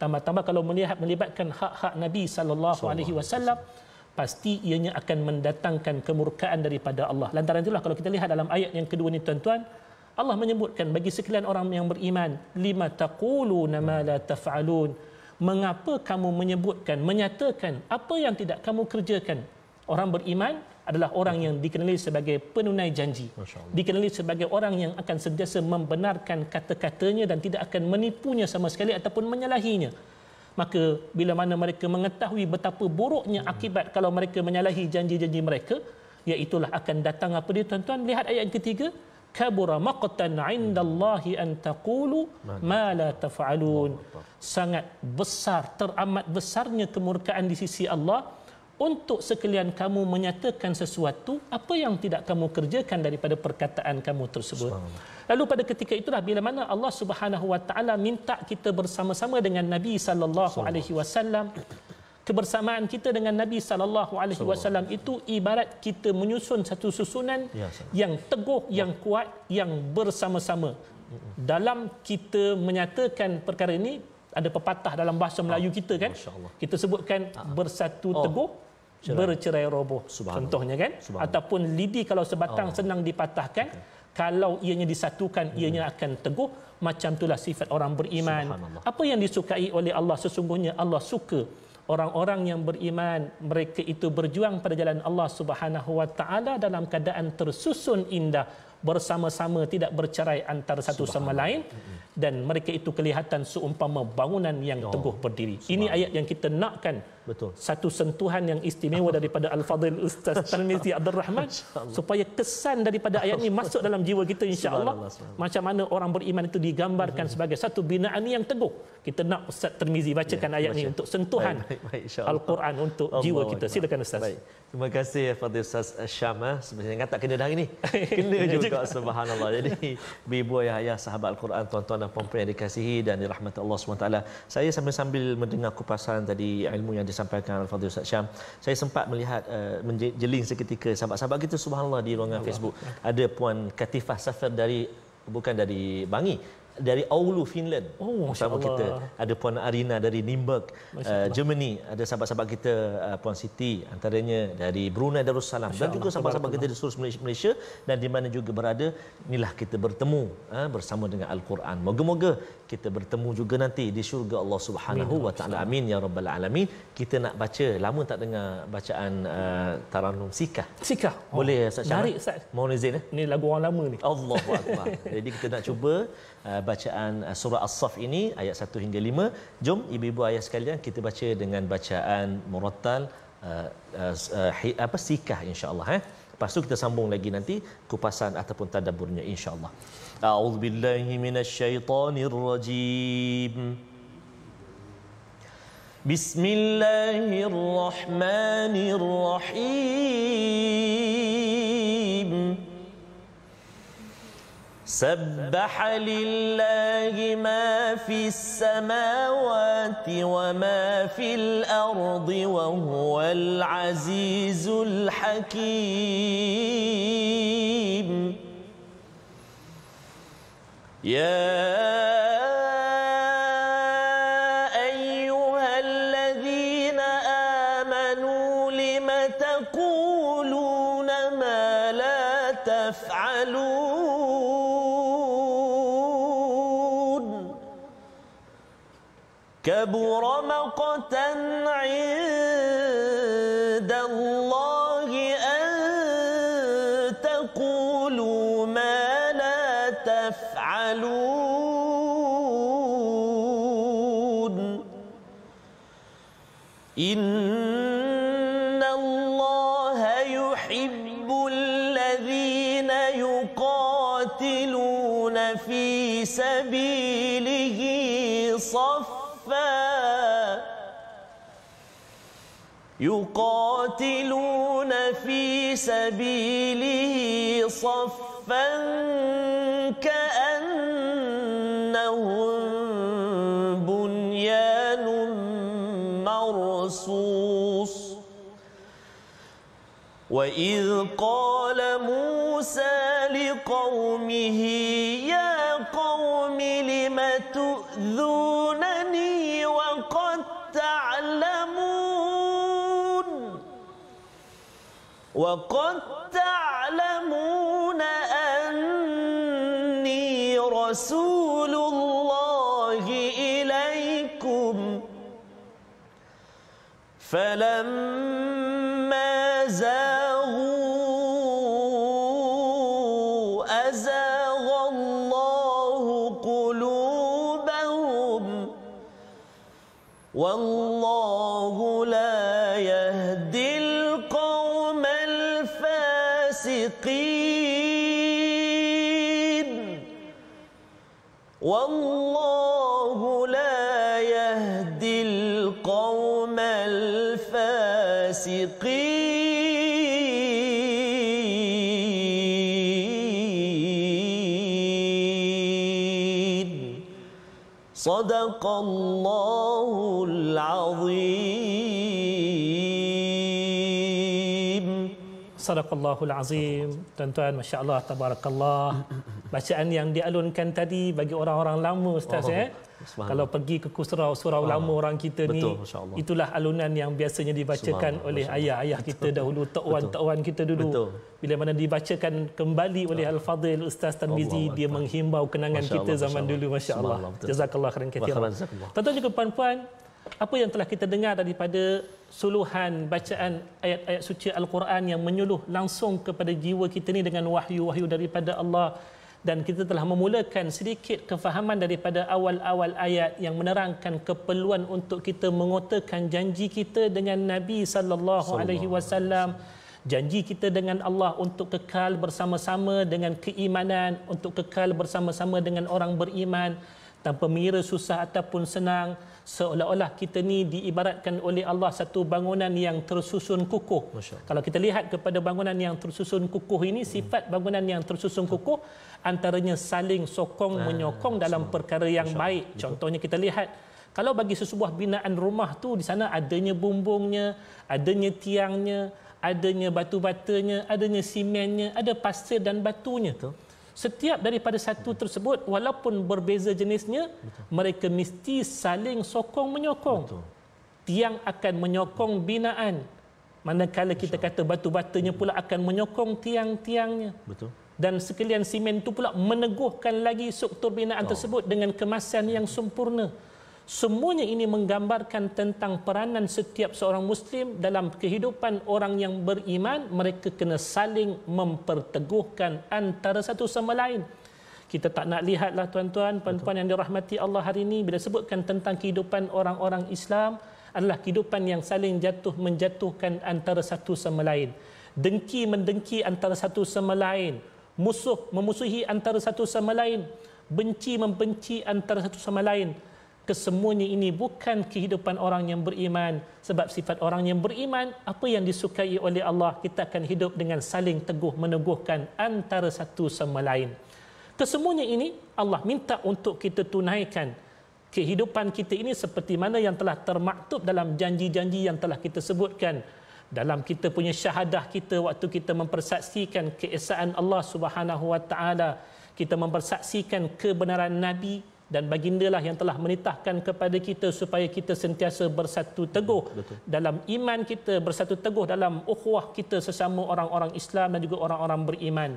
tambah-tambah kalau melibatkan hak-hak Nabi sallallahu alaihi wasallam, pasti ianya akan mendatangkan kemurkaan daripada Allah. Lantaran itulah kalau kita lihat dalam ayat yang kedua ni tuan-tuan, Allah menyebutkan bagi sekalian orang yang beriman, lima taquluna ma la taf'alun, mengapa kamu menyebutkan, menyatakan apa yang tidak kamu kerjakan? Orang beriman adalah orang yang dikenali sebagai penunai janji, dikenali sebagai orang yang akan sentiasa membenarkan kata-katanya dan tidak akan menipunya sama sekali ataupun menyalahinya. Maka bila mana mereka mengetahui betapa buruknya akibat kalau mereka menyalahi janji-janji mereka, iaitulah akan datang apa dia tuan-tuan? Lihat ayat yang ketiga, kabura maqtan 'indallahi an taqulu ma la taf'alun. Sangat besar, teramat besarnya kemurkaan di sisi Allah untuk sekalian kamu menyatakan sesuatu apa yang tidak kamu kerjakan daripada perkataan kamu tersebut. Lalu pada ketika itulah bila mana Allah Subhanahu wa taala minta kita bersama-sama dengan Nabi sallallahu alaihi wasallam. Kebersamaan kita dengan Nabi sallallahu alaihi wasallam itu ibarat kita menyusun satu susunan yang teguh, yang kuat, yang bersama-sama. Dalam kita menyatakan perkara ini, ada pepatah dalam bahasa Melayu kita kan, kita sebutkan bersatu teguh, bercerai roboh. Contohnya kan, ataupun lidi kalau sebatang senang dipatahkan, kalau ianya disatukan ianya akan teguh. Macam itulah sifat orang beriman. Apa yang disukai oleh Allah, sesungguhnya Allah suka orang-orang yang beriman, mereka itu berjuang pada jalan Allah Subhanahu wa taala dalam keadaan tersusun indah, bersama-sama, tidak bercerai antara satu sama lain, dan mereka itu kelihatan seumpama bangunan yang teguh berdiri. Ini ayat yang kita nakkan. Betul. Satu sentuhan yang istimewa daripada Al-Fadhil Ustaz Tarmizi Abdul Rahman, supaya kesan daripada ayat ini masuk dalam jiwa kita insya-Allah. Macam mana orang beriman itu digambarkan sebagai satu binaan yang teguh. Kita nak Ustaz Tarmizi bacakan ayat ini untuk sentuhan Al-Quran untuk jiwa kita. Silakan Ustaz. Baik. Terima kasih Fadil Ustaz Syamah. Sebenarnya tak kena dah ini. Kena juga subhanallah. Jadi ibu ayah sahabat Al-Quran, tuan-tuan dan puan-puan yang dikasihi dan dirahmati Allah SWT. Saya sambil mendengar kupasan tadi ilmu yang disampaikan Al-Fadhil Ustaz Syam, saya sempat melihat menjeling seketika sahabat-sahabat kita subhanallah di ruangan Facebook. Ada puan Katifah Safar bukan dari Bangi, dari Oulu, Finland. Bersama kita. Ada puan Arina dari Nuremberg, Germany. Ada sahabat-sahabat kita, puan Siti antaranya dari Brunei Darussalam, dan juga sahabat-sahabat kita di seluruh Malaysia dan di mana juga berada. Inilah kita bertemu bersama dengan Al-Quran. Moga-moga kita bertemu juga nanti di syurga Allah Subhanahu wa taala. Amin ya rabbal alamin. Kita nak baca, lama tak dengar bacaan Tarannum Sikah. Boleh Ustaz Syam? Mohon izin Ni lagu orang lama ni. Allahu akbar. Jadi kita nak cuba bacaan surah As-Saff ini ayat 1 hingga 5. Jom ibu-ibu ayah sekalian kita baca dengan bacaan murattal Sikah insya-Allah. Lepas tu kita sambung lagi nanti kupasan ataupun tadabburnya insya-Allah. A'udzubillahi minasyaitonirrajim. Bismillahirrahmanirrahim. سبح لله ما في السماوات وما في الأرض وهو العزيز الحكيم يا أيها الذين آمنوا لم تقولون ما لا تفعلون كبر مقتا عند الله أن تقولوا ما لا تفعلون إن الله يحب الذين يقاتلون في سبيله صفا يقاتلون في سبيله صفا كأنهم بنيان مرصوص وإذ قال موسى لقومه يا قوم لم تؤذونني وقد تعلمون أني رسول الله إليكم فلما زاغوا أزاغ الله قلوبهم والله لا يهدي القوم الفاسقين والله لا يهدي القوم الفاسقين صدق الله العظيم. Sadaqallahul Azim. Tuan-tuan, masya-Allah, tabarakallah. Bacaan yang dialunkan tadi bagi orang-orang lama, Ustaz, kalau pergi ke surau-surau lama orang kita ni, itulah alunan yang biasanya dibacakan oleh ayah-ayah kita dahulu, tok-wan kita dulu. Betul. Bila mana dibacakan kembali oleh Al-Fadhil Ustaz Tarmizi, dia menghimbau kenangan kita zaman dulu, masya-Allah. Jazakallah khairan kathiran. Tuan-tuan juga puan-puan, apa yang telah kita dengar daripada suluhan bacaan ayat-ayat suci Al-Quran yang menyuluh langsung kepada jiwa kita ni dengan wahyu-wahyu daripada Allah, dan kita telah memulakan sedikit kefahaman daripada awal-awal ayat yang menerangkan keperluan untuk kita mengotakan janji kita dengan Nabi sallallahu alaihi wasallam, janji kita dengan Allah untuk kekal bersama-sama dengan keimanan, untuk kekal bersama-sama dengan orang beriman tanpa mengira susah ataupun senang, seolah-olah kita ni diibaratkan oleh Allah satu bangunan yang tersusun kukuh. Kalau kita lihat kepada bangunan yang tersusun kukuh ini, sifat bangunan yang tersusun kukuh antaranya saling sokong menyokong dalam perkara yang baik. Contohnya kita lihat, kalau bagi sesebuah binaan rumah tu, di sana adanya bumbungnya, adanya tiangnya, adanya batu-batanya, adanya simennya, ada pasir dan batunya. Setiap daripada satu tersebut, walaupun berbeza jenisnya, mereka mesti saling sokong menyokong. Tiang akan menyokong binaan, manakala kita kata batu-batanya pula akan menyokong tiang-tiangnya. Dan sekalian simen itu pula meneguhkan lagi struktur binaan tersebut dengan kemasan yang sempurna. Semuanya ini menggambarkan tentang peranan setiap seorang Muslim dalam kehidupan orang yang beriman. Mereka kena saling memperteguhkan antara satu sama lain. Kita tak nak lihatlah tuan-tuan, puan-puan yang dirahmati Allah hari ini, bila sebutkan tentang kehidupan orang-orang Islam adalah kehidupan yang saling jatuh menjatuhkan antara satu sama lain. dengki mendengki antara satu sama lain, musuh memusuhi antara satu sama lain, benci membenci antara satu sama lain. Kesemuanya ini bukan kehidupan orang yang beriman. Sebab sifat orang yang beriman, apa yang disukai oleh Allah, kita akan hidup dengan saling teguh meneguhkan antara satu sama lain. Kesemuanya ini Allah minta untuk kita tunaikan kehidupan kita ini seperti mana yang telah termaktub dalam janji-janji yang telah kita sebutkan dalam kita punya syahadah kita waktu kita mempersaksikan keesaan Allah Subhanahu wa taala, kita mempersaksikan kebenaran Nabi dan bagindalah yang telah menitahkan kepada kita supaya kita sentiasa bersatu teguh dalam iman kita, bersatu teguh dalam ukhuwah kita sesama orang-orang Islam dan juga orang-orang beriman.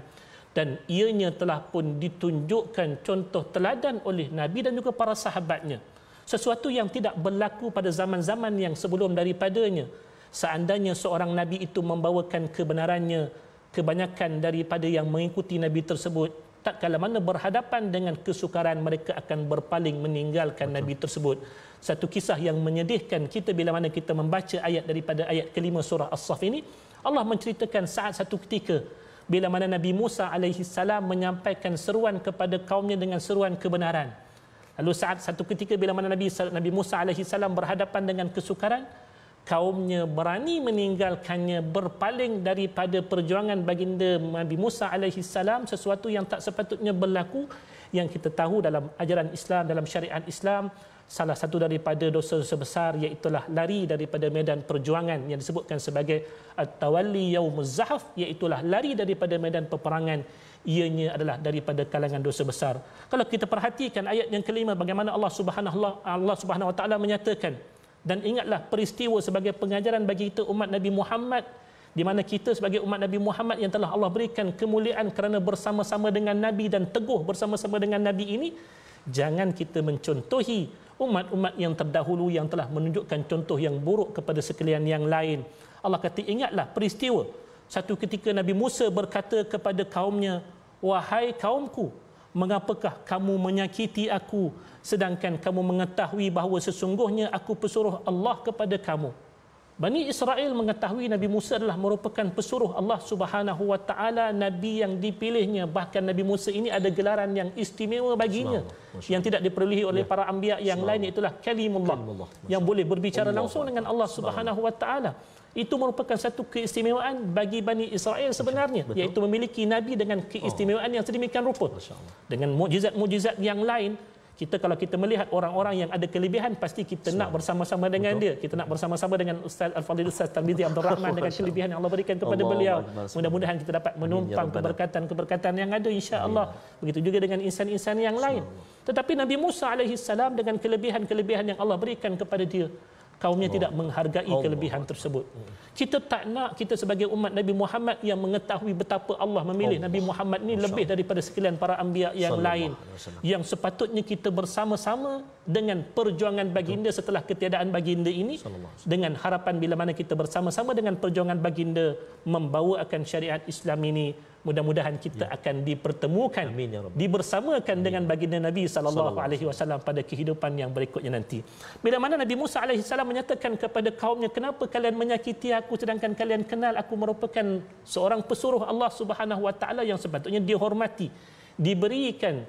Dan ianya telah pun ditunjukkan contoh teladan oleh Nabi dan juga para sahabatnya. Sesuatu yang tidak berlaku pada zaman-zaman yang sebelum daripadanya. Seandainya seorang Nabi itu membawakan kebenarannya, kebanyakan daripada yang mengikuti Nabi tersebut, tak kala mana berhadapan dengan kesukaran, mereka akan berpaling meninggalkan Nabi tersebut. Satu kisah yang menyedihkan kita bila mana kita membaca ayat daripada ayat kelima surah As-Saff ini, Allah menceritakan saat satu ketika bila mana Nabi Musa alaihi salam menyampaikan seruan kepada kaumnya dengan seruan kebenaran. Lalu saat satu ketika bila mana Nabi Musa alaihi salam berhadapan dengan kesukaran, kaumnya berani meninggalkannya, berpaling daripada perjuangan baginda Nabi Musa alaihi salam, sesuatu yang tak sepatutnya berlaku. Yang kita tahu dalam ajaran Islam, dalam syariat Islam, salah satu daripada dosa-dosa besar iaitulah lari daripada medan perjuangan yang disebutkan sebagai at-tawalli yaumuz zahf, iaitulah lari daripada medan peperangan. Ianya adalah daripada kalangan dosa besar. Kalau kita perhatikan ayat yang kelima, bagaimana Allah Subhanahu wa taala menyatakan, dan ingatlah peristiwa sebagai pengajaran bagi kita umat Nabi Muhammad, di mana kita sebagai umat Nabi Muhammad yang telah Allah berikan kemuliaan kerana bersama-sama dengan Nabi dan teguh bersama-sama dengan Nabi ini, jangan kita mencontohi umat-umat yang terdahulu yang telah menunjukkan contoh yang buruk kepada sekalian yang lain. Allah kata, ingatlah peristiwa satu ketika Nabi Musa berkata kepada kaumnya, wahai kaumku, mengapakah kamu menyakiti aku sedangkan kamu mengetahui bahawa sesungguhnya aku pesuruh Allah kepada kamu. Bani Israel mengetahui Nabi Musa adalah merupakan pesuruh Allah Subhanahu wa taala, nabi yang dipilihnya. Bahkan Nabi Musa ini ada gelaran yang istimewa baginya yang tidak diperolehi oleh para anbiya yang lain, itulah kalimullah, yang boleh berbicara langsung dengan Allah Subhanahu wa taala. Itu merupakan satu keistimewaan bagi Bani Israel sebenarnya, iaitu memiliki nabi dengan keistimewaan yang sedemikian rupa. Dengan mukjizat-mukjizat yang lain, kita kalau kita melihat orang-orang yang ada kelebihan, pasti kita nak bersama-sama dengan dia. Kita nak bersama-sama dengan Ustaz Al-Fadhil Ustaz Tarmizi Abdul Rahman dengan kelebihan yang Allah berikan kepada beliau. Mudah-mudahan kita dapat menumpang keberkatan-keberkatan yang ada, insya-Allah. Begitu juga dengan insan-insan yang lain. Tetapi Nabi Musa alaihi salam dengan kelebihan-kelebihan yang Allah berikan kepada dia, kaumnya tidak menghargai kelebihan tersebut. Kita tak nak kita sebagai umat Nabi Muhammad yang mengetahui betapa Allah memilih Nabi Muhammad ni lebih daripada sekalian para anbiya yang lain. Yang sepatutnya kita bersama-sama dengan perjuangan baginda setelah ketiadaan baginda ini, dengan harapan bila mana kita bersama-sama dengan perjuangan baginda membawa akan syariat Islam ini, mudah-mudahan kita akan dipertemukan, dibersamakan dengan baginda Nabi sallallahu alaihi wasallam pada kehidupan yang berikutnya nanti. Bila mana Nabi Musa alaihi salam menyatakan kepada kaumnya, kenapa kalian menyakiti aku sedangkan kalian kenal aku merupakan seorang pesuruh Allah Subhanahu wa taala yang sepatutnya dihormati, diberikan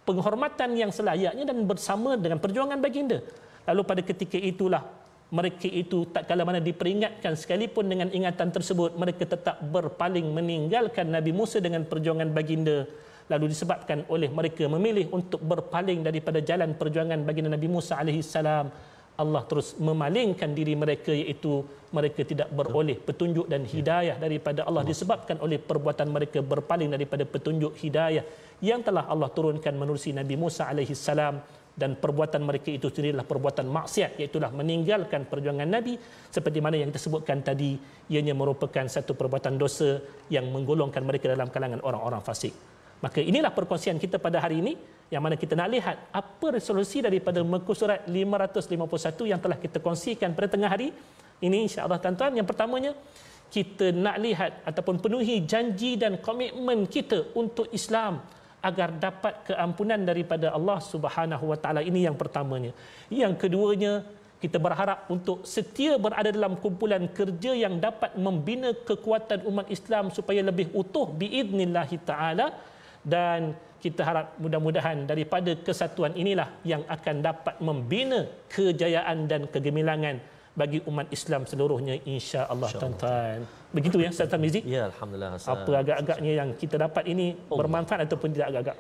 penghormatan yang selayaknya dan bersama dengan perjuangan baginda. Lalu pada ketika itulah mereka itu tak kala mana diperingatkan sekalipun dengan ingatan tersebut, mereka tetap berpaling meninggalkan Nabi Musa dengan perjuangan baginda. Lalu disebabkan oleh mereka memilih untuk berpaling daripada jalan perjuangan baginda Nabi Musa alaihi salam, Allah terus memalingkan diri mereka, iaitu mereka tidak beroleh petunjuk dan hidayah daripada Allah disebabkan oleh perbuatan mereka berpaling daripada petunjuk hidayah yang telah Allah turunkan menerusi Nabi Musa alaihi salam. Dan perbuatan mereka itu sendirilah perbuatan maksiat, iaitulah meninggalkan perjuangan Nabi, seperti mana yang kita sebutkan tadi, ianya merupakan satu perbuatan dosa yang menggolongkan mereka dalam kalangan orang-orang fasik. Maka inilah perkongsian kita pada hari ini, yang mana kita nak lihat apa resolusi daripada muka surat 551 yang telah kita kongsikan pada tengah hari ini, insya-Allah tuan-tuan. Yang pertamanya, kita nak lihat ataupun penuhi janji dan komitmen kita untuk Islam agar dapat keampunan daripada Allah Subhanahu wa taala. Ini yang pertamanya. Yang keduanya, kita berharap untuk setia berada dalam kumpulan kerja yang dapat membina kekuatan umat Islam supaya lebih utuh biidznillah taala, dan kita harap mudah-mudahan daripada kesatuan inilah yang akan dapat membina kejayaan dan kegemilangan bagi umat Islam seluruhnya, insya-Allah, tuan-tuan. Begitu ya Ustaz Tarmizi? Ya, alhamdulillah. Apa agak-agaknya yang kita dapat ini bermanfaat ataupun tidak agak-agak?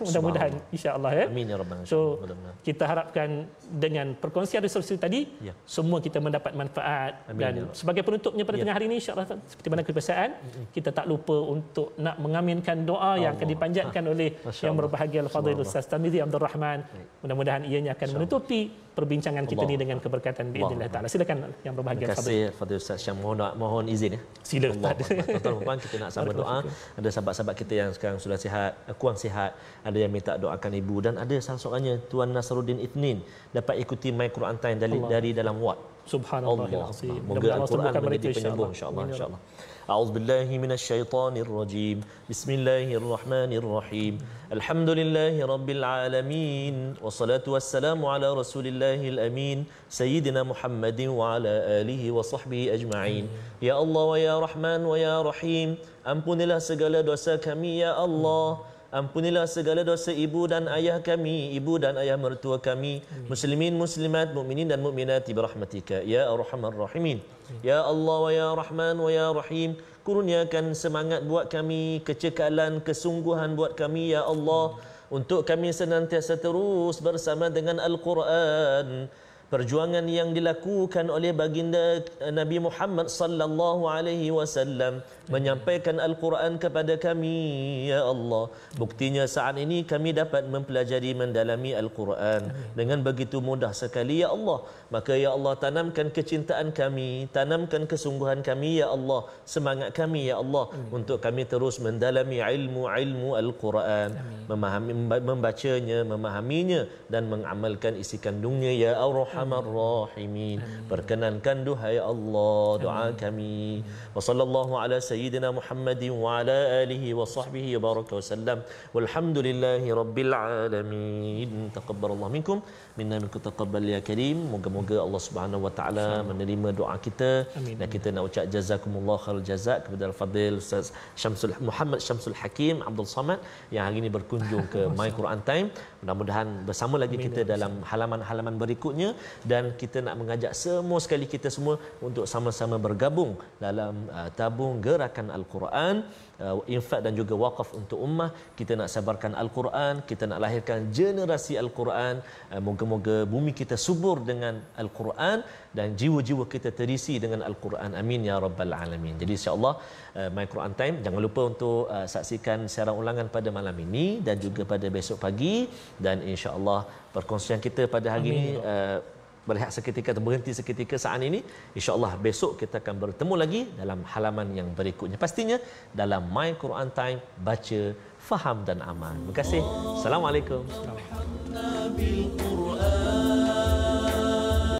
Mudah-mudahan insya-Allah ya. Amin ya rabbal alamin. So kita harapkan dengan perkongsian resolusi tadi semua kita mendapat manfaat. Amin, dan sebagai penutupnya pada tengah hari ini insya-Allah seperti mana kebiasaan kita tak lupa untuk nak mengaminkan doa yang akan dipanjatkan oleh yang berbahagia Al-Fadhil Ustaz Tarmizi Abdul Rahman. Mudah-mudahan ianya akan menutupi perbincangan kita ni dengan keberkatan biidznillah taala. Silakan yang berbahagia Al-Fadhil. Terima kasih Fadil Ustaz Syam, mohon izin ya. Sila tuan-tuan kita nak sama doa. Ada sahabat-sahabat kita yang sekarang sudah sihat, kurang sihat, ada yang minta doakan ibu, dan ada salah seorangnya Tuan Nasruddin Ithnin dapat ikuti My Quran Time dari dalam wad. Subhanallahil-azim. Moga Al-Quran menjadi penyembuh insya-Allah. أعوذ بالله من الشيطان الرجيم بسم الله الرحمن الرحيم الحمد لله رب العالمين والصلاة والسلام على رسول الله الأمين سيدنا محمد وعلى آله وصحبه أجمعين يا الله ويا رحمن ويا رحيم ampunilah segala dosa kami ya Allah. Ampunilah segala dosa ibu dan ayah kami, ibu dan ayah mertua kami, muslimin, muslimat, mukminin dan mukminat birahmatika ya arhamar rahimin. Ya Allah wa ya Rahman wa ya Rahim, kurniakan semangat buat kami, kecekalan, kesungguhan buat kami ya Allah, untuk kami senantiasa terus bersama dengan Al-Quran. Perjuangan yang dilakukan oleh baginda Nabi Muhammad sallallahu alaihi wasallam menyampaikan Al-Quran kepada kami ya Allah. Buktinya saat ini kami dapat mempelajari mendalami Al-Quran dengan begitu mudah sekali ya Allah. Maka ya Allah, tanamkan kecintaan kami, tanamkan kesungguhan kami ya Allah, semangat kami ya Allah untuk kami terus mendalami ilmu Al-Quran, membacanya, memahaminya dan mengamalkan isi kandungnya ya Arhamar Rahimin. Perkenankan duhai Allah doa kami. Wa sallallahu ala sayyidina Muhammadin wa ala alihi wa sahbihi wa baraka wasallam. Walhamdulillahi rabbil alamin. Taqabbalallahu minkum minna minkum taqabbal ya karim. Moga-moga Allah Subhanahu wa taala menerima doa kita. Amin. Dan kita nak ucap jazakumullah khairul jazak kepada Al-Fadhil Ustaz Muhammad Syamsul Hakim Abdul Samad yang hari ini berkunjung ke My Quran Time. Mudah-mudahan bersama lagi kita dalam halaman-halaman berikutnya, dan kita nak mengajak semua sekali kita semua untuk sama-sama bergabung dalam tabung gerakan Al-Quran, infak dan juga wakaf untuk ummah. Kita nak sabarkan Al-Quran, kita nak lahirkan generasi Al-Quran. Moga-moga bumi kita subur dengan Al-Quran dan jiwa-jiwa kita terisi dengan Al-Quran. Amin ya rabbal alamin. Jadi insya-Allah My Quran Time jangan lupa untuk saksikan siaran ulangan pada malam ini dan juga pada besok pagi, dan insya-Allah perkongsian kita pada hari ini berehat seketika atau berhenti seketika saat ini. InsyaAllah besok kita akan bertemu lagi dalam halaman yang berikutnya. Pastinya dalam My Quran Time, baca, faham dan amal. Terima kasih. Assalamualaikum.